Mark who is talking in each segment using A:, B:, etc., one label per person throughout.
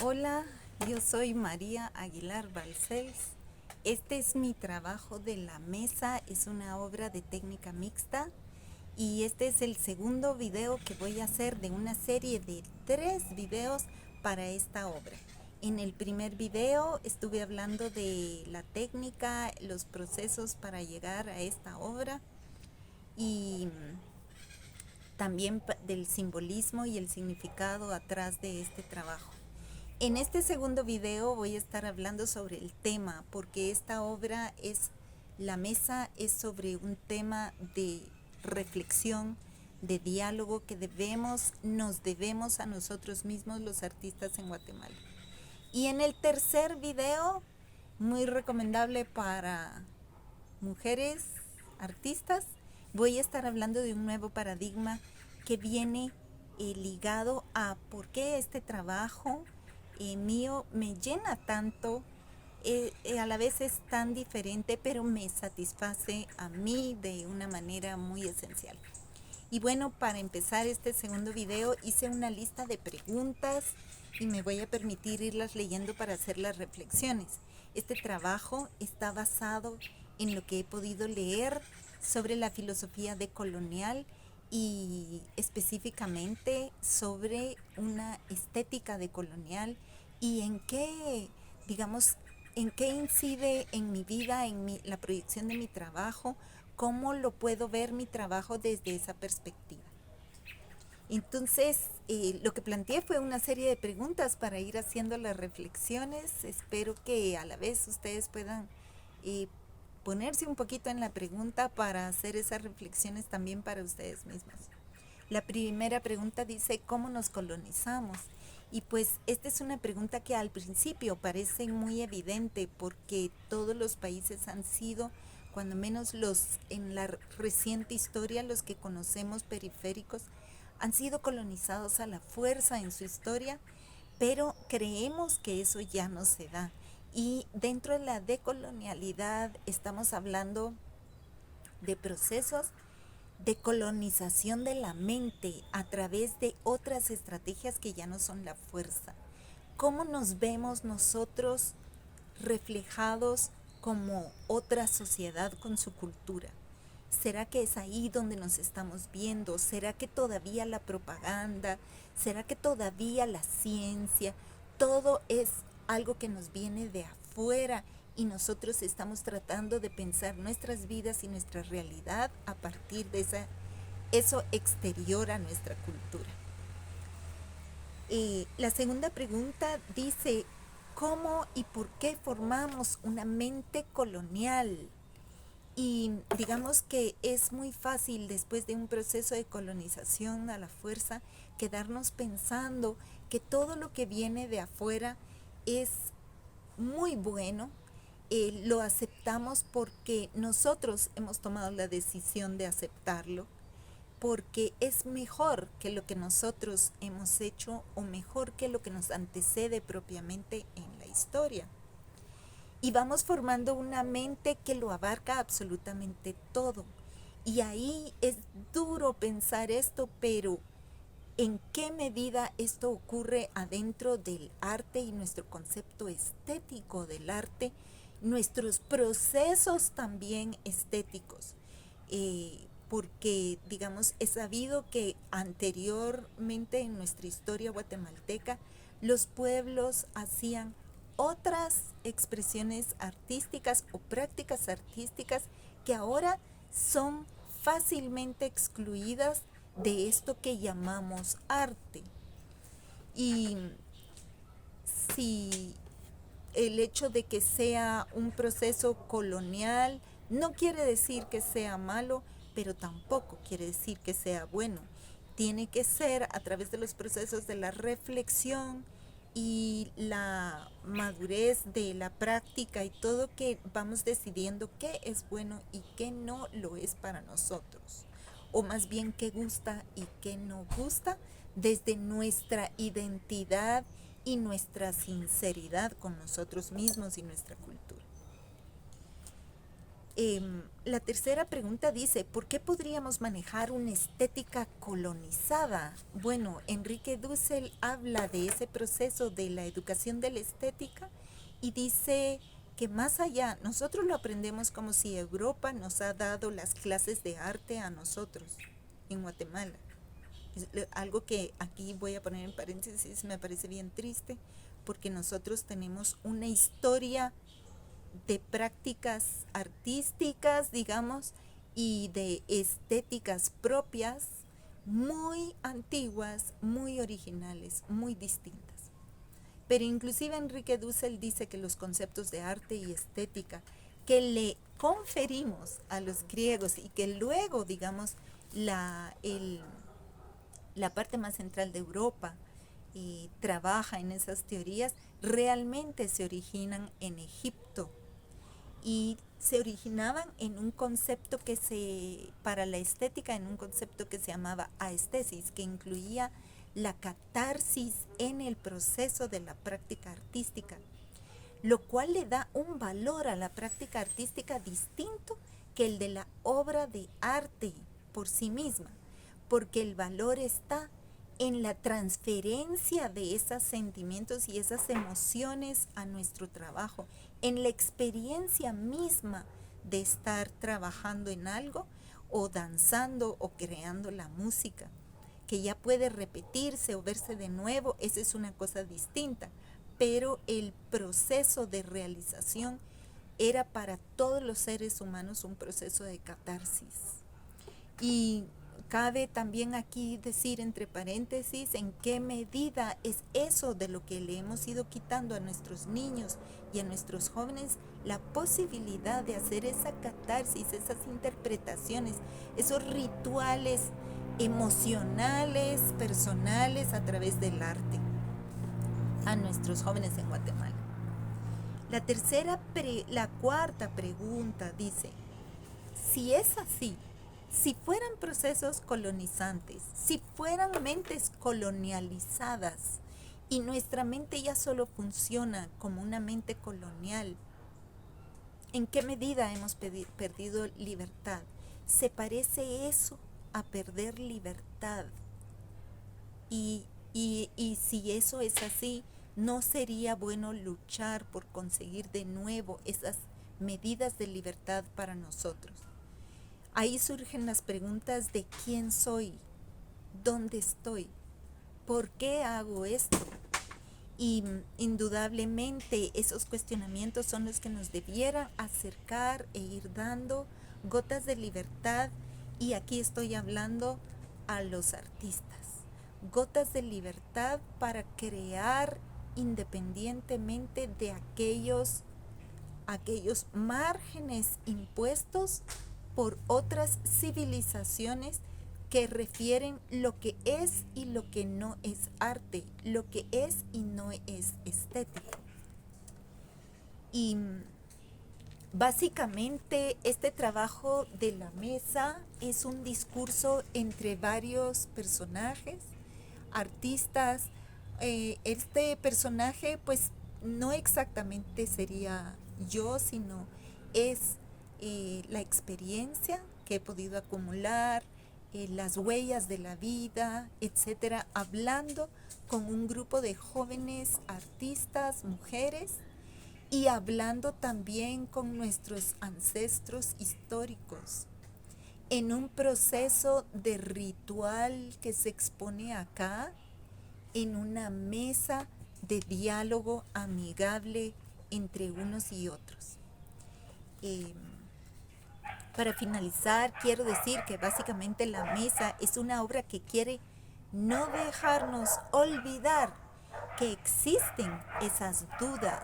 A: Hola, yo soy María Aguilar Balcells. Este es mi trabajo de la mesa, es una obra de técnica mixta y este es el segundo video que voy a hacer de una serie de 3 videos para esta obra. En el primer video estuve hablando de la técnica, los procesos para llegar a esta obra y también del simbolismo y el significado atrás de este trabajo. En este segundo video voy a estar hablando sobre el tema, porque esta obra la mesa es sobre un tema de reflexión, de diálogo que nos debemos a nosotros mismos los artistas en Guatemala. Y en el tercer video, muy recomendable para mujeres artistas, voy a estar hablando de un nuevo paradigma que viene ligado a por qué este trabajo mío me llena tanto, a la vez es tan diferente, pero me satisface a mí de una manera muy esencial. Y bueno, para empezar este segundo video hice una lista de preguntas y me voy a permitir irlas leyendo para hacer las reflexiones. Este trabajo está basado en lo que he podido leer sobre la filosofía decolonial y específicamente sobre una estética decolonial y digamos, en qué incide en mi vida, la proyección de mi trabajo, cómo lo puedo ver mi trabajo desde esa perspectiva. Entonces, lo que planteé fue una serie de preguntas para ir haciendo las reflexiones. Espero que a la vez ustedes puedan eh, ponerse un poquito en la pregunta para hacer esas reflexiones también para ustedes mismos. La primera pregunta dice, ¿cómo nos colonizamos? Y pues esta es una pregunta que al principio parece muy evidente porque todos los países han sido, cuando menos en la reciente historia, los que conocemos periféricos, han sido colonizados a la fuerza en su historia, pero creemos que eso ya no se da. Y dentro de la decolonialidad estamos hablando de procesos de colonización de la mente a través de otras estrategias que ya no son la fuerza. ¿Cómo nos vemos nosotros reflejados como otra sociedad con su cultura? ¿Será que es ahí donde nos estamos viendo? ¿Será que todavía la propaganda? ¿Será que todavía la ciencia? Todo es algo que nos viene de afuera y nosotros estamos tratando de pensar nuestras vidas y nuestra realidad a partir de eso exterior a nuestra cultura. La segunda pregunta dice, ¿cómo y por qué formamos una mente colonial? Y digamos que es muy fácil después de un proceso de colonización a la fuerza quedarnos pensando que todo lo que viene de afuera es muy bueno, lo aceptamos porque nosotros hemos tomado la decisión de aceptarlo, porque es mejor que lo que nosotros hemos hecho o mejor que lo que nos antecede propiamente en la historia. Y vamos formando una mente que lo abarca absolutamente todo. Y ahí es duro pensar esto, pero ¿en qué medida esto ocurre adentro del arte y nuestro concepto estético del arte? Nuestros procesos también estéticos. Porque, digamos, es sabido que anteriormente en nuestra historia guatemalteca, los pueblos hacían otras expresiones artísticas o prácticas artísticas que ahora son fácilmente excluidas de esto que llamamos arte. Y si el hecho de que sea un proceso colonial no quiere decir que sea malo, pero tampoco quiere decir que sea bueno. Tiene que ser a través de los procesos de la reflexión y la madurez de la práctica y todo que vamos decidiendo qué es bueno y qué no lo es para nosotros. O más bien qué gusta y qué no gusta desde nuestra identidad y nuestra sinceridad con nosotros mismos y nuestra cultura. La tercera pregunta dice, ¿por qué podríamos manejar una estética colonizada? Bueno, Enrique Dussel habla de ese proceso de la educación de la estética y dice que más allá, nosotros lo aprendemos como si Europa nos ha dado las clases de arte a nosotros en Guatemala. Algo que aquí voy a poner en paréntesis, me parece bien triste, porque nosotros tenemos una historia de prácticas artísticas, digamos, y de estéticas propias muy antiguas, muy originales, muy distintas. Pero inclusive Enrique Dussel dice que los conceptos de arte y estética que le conferimos a los griegos y que luego, digamos, la parte más central de Europa trabaja en esas teorías, realmente se originan en Egipto y se originaban en un concepto para la estética, en un concepto que se llamaba aestesis, que incluía la catarsis en el proceso de la práctica artística, lo cual le da un valor a la práctica artística distinto que el de la obra de arte por sí misma, porque el valor está en la transferencia de esos sentimientos y esas emociones a nuestro trabajo, en la experiencia misma de estar trabajando en algo o danzando o creando la música, que ya puede repetirse o verse de nuevo, esa es una cosa distinta, pero el proceso de realización era para todos los seres humanos un proceso de catarsis. Y cabe también aquí decir entre paréntesis en qué medida es eso de lo que le hemos ido quitando a nuestros niños y a nuestros jóvenes la posibilidad de hacer esa catarsis, esas interpretaciones, esos rituales emocionales, personales a través del arte a nuestros jóvenes en Guatemala. La cuarta pregunta dice, si es así, si fueran procesos colonizantes, si fueran mentes colonializadas y nuestra mente ya solo funciona como una mente colonial, ¿en qué medida hemos perdido libertad? ¿Se parece eso a perder libertad? Y si eso es así, ¿no sería bueno luchar por conseguir de nuevo esas medidas de libertad para nosotros? Ahí surgen las preguntas de quién soy, dónde estoy, por qué hago esto. Y indudablemente esos cuestionamientos son los que nos debieran acercar e ir dando gotas de libertad. Y aquí estoy hablando a los artistas. Gotas de libertad para crear independientemente de aquellos márgenes impuestos por otras civilizaciones que refieren lo que es y lo que no es arte, lo que es y no es estético. Y básicamente este trabajo de la mesa es un discurso entre varios personajes, artistas. Este personaje pues no exactamente sería yo, sino es la experiencia que he podido acumular, las huellas de la vida, etcétera, hablando con un grupo de jóvenes artistas, mujeres, y hablando también con nuestros ancestros históricos, en un proceso de ritual que se expone acá, en una mesa de diálogo amigable entre unos y otros. Para finalizar, quiero decir que básicamente La Mesa es una obra que quiere no dejarnos olvidar que existen esas dudas,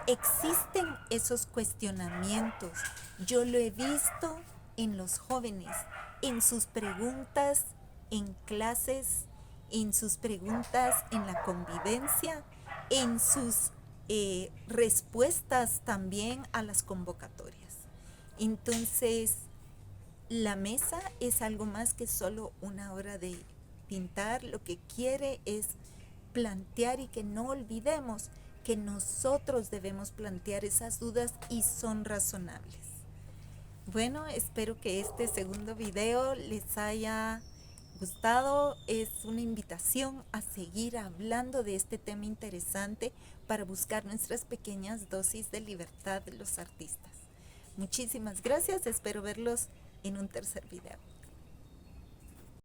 A: existen esos cuestionamientos. Yo lo he visto en los jóvenes, en sus preguntas en clases, en sus preguntas en la convivencia, en sus respuestas también a las convocatorias. Entonces, La Mesa es algo más que solo una obra de pintar. Lo que quiere es plantear y que no olvidemos que nosotros debemos plantear esas dudas y son razonables. Bueno, espero que este segundo video les haya gustado. Es una invitación a seguir hablando de este tema interesante para buscar nuestras pequeñas dosis de libertad de los artistas. Muchísimas gracias, espero verlos en un tercer video.